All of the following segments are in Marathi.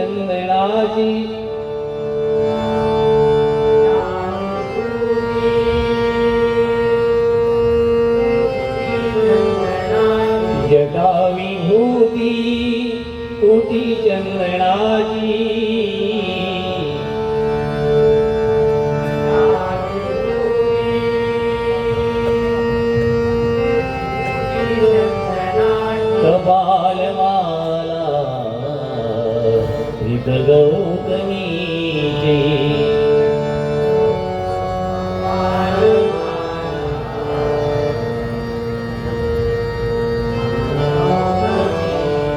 चंदनाची जटा विभूती कोटी चंदनाची कपालमाला गौतमीचे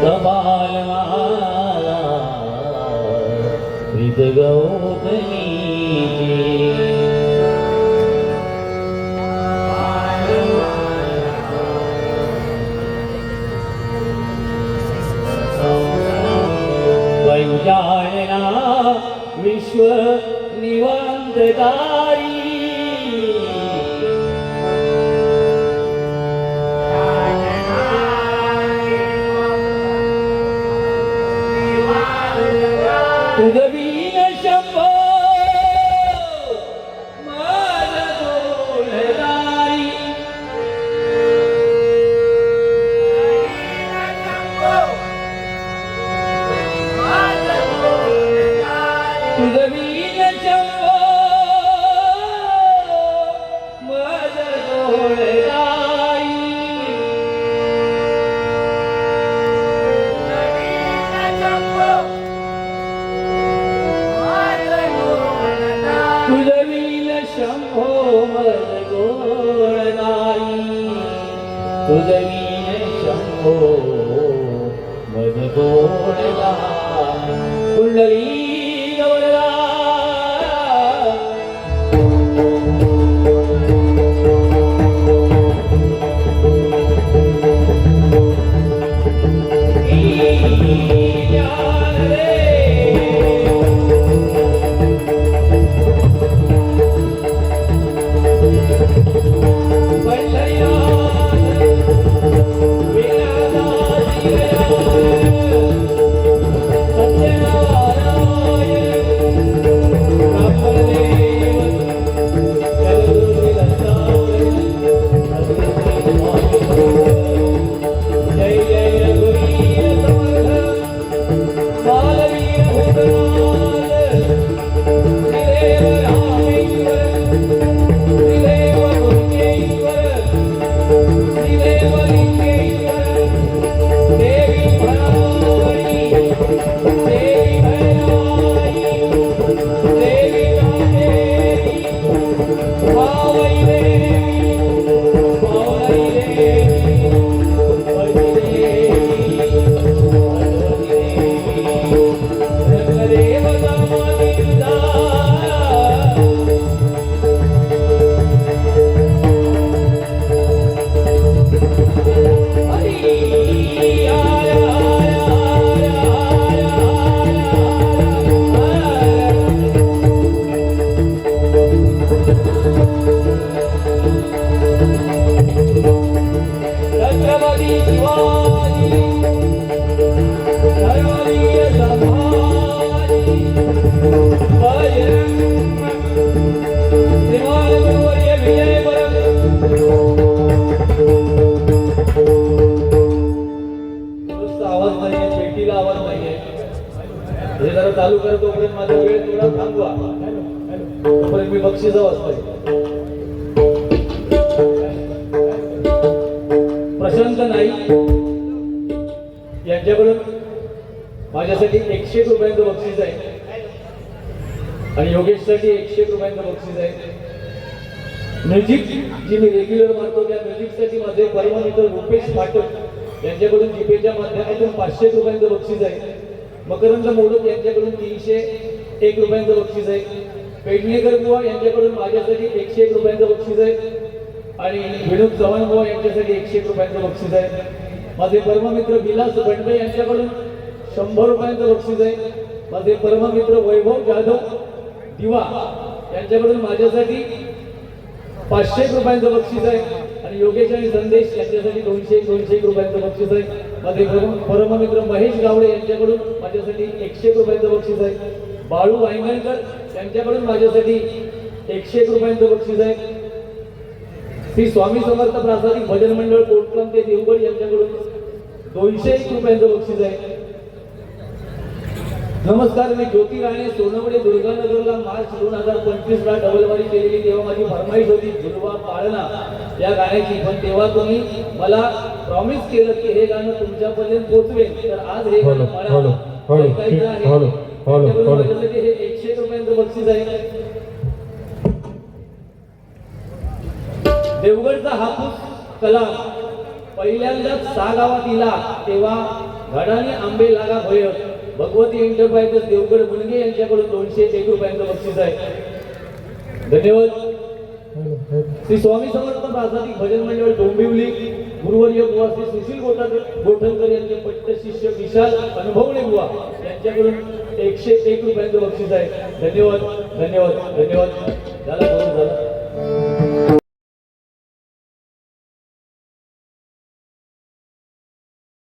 कपालमाला गौतमीचे पंचायना विश्व निवंतकारी तुझवीन शंभो माझ दोलदारी तुझवीन शंभो माझ दोलदारी तुझवीन शंभो मद गोळदाई तुझवीन शंभो मद गोळदाई कुंडली गवळदा चालू करतो तोपर्यंत माझा वेळ थोडा थांबवा तोपर्यंत मी बक्षीस वाचतोय प्रशांत नाईक यांच्याकडून माझ्यासाठी 101 रुपयांचं बक्षीस आहे आणि योगेशसाठी 101 रुपयांचं बक्षीस आहे म्युझिक जी मी रेग्युलर मारतो त्या म्युझिकसाठी माझे परममित्र रुपेश पाटक यांच्याकडून जीपेच्या माध्यमातून 500 रुपयांचं बक्षीस आहे मकरंद मोडक यांच्याकडून 301 रुपयांचं बक्षीस आहे पेडणेकर बुवा यांच्याकडून माझ्यासाठी 101 रुपयांचं बक्षीस आहे आणि विनोद चव्हाण बुवा यांच्यासाठी 101 रुपयांचं बक्षीस आहे माझे परममित्र विलास बंडे यांच्याकडून 100 रुपयांचं बक्षीस आहे माझे परममित्र वैभव जाधव दिवा यांच्याकडून माझ्यासाठी 500 रुपयांचं बक्षीस आहे आणि योगेश आणि संदेश यांच्यासाठी 200 रुपयांचं बक्षीस आहे माझे परममित्र महेश गावडे यांच्याकडून माझ्यासाठी 101 रुपयांचं बक्षीस आहे. बाळू वांगणकर यांच्याकडून माझ्यासाठी 101 रुपयांचं बक्षीस आहे. श्री स्वामी समर्थ प्रासादिक भजन मंडळ कोटकम ते देवगड यांच्याकडून 201 रुपयांचं बक्षीस आहे. नमस्कार, मी ज्योती राणे सोनवडे दुर्गानगरला मार्च 2025 ला डबलवारी केलेली तेव्हा माझी फरमाईश होती झुलवा पाळणा या गाण्याची, पण तेव्हा तुम्ही मला प्रॉमिस केलं की हे गाणं तुमच्यापर्यंत पोहोचवेल. तर आज हे गाणं मला ऐकायचं आहे. माझ्यासाठी हे 101 रुपयांचं बक्षीस आहे. देवगडचा हापूस कलाम पहिल्यांदाच 6 गावात इला तेव्हा घडाने आंबे लागा भय. भगवती एंटरप्राइजेस देवगड मुनगे यांच्याकडून 201 रुपयांचं बक्षीस आहे. धन्यवाद. श्री स्वामी समर्थ प्रासादिक भजन मंडळ डोंबिवली गुरुवर्य बुवा श्री सुशील गोठणकर यांचे पट्ट शिष्य विशाल अनुभवणे बुवा यांच्याकडून 101 रुपयांचं बक्षीस आहे. धन्यवाद धन्यवाद धन्यवाद. झाला, झाला.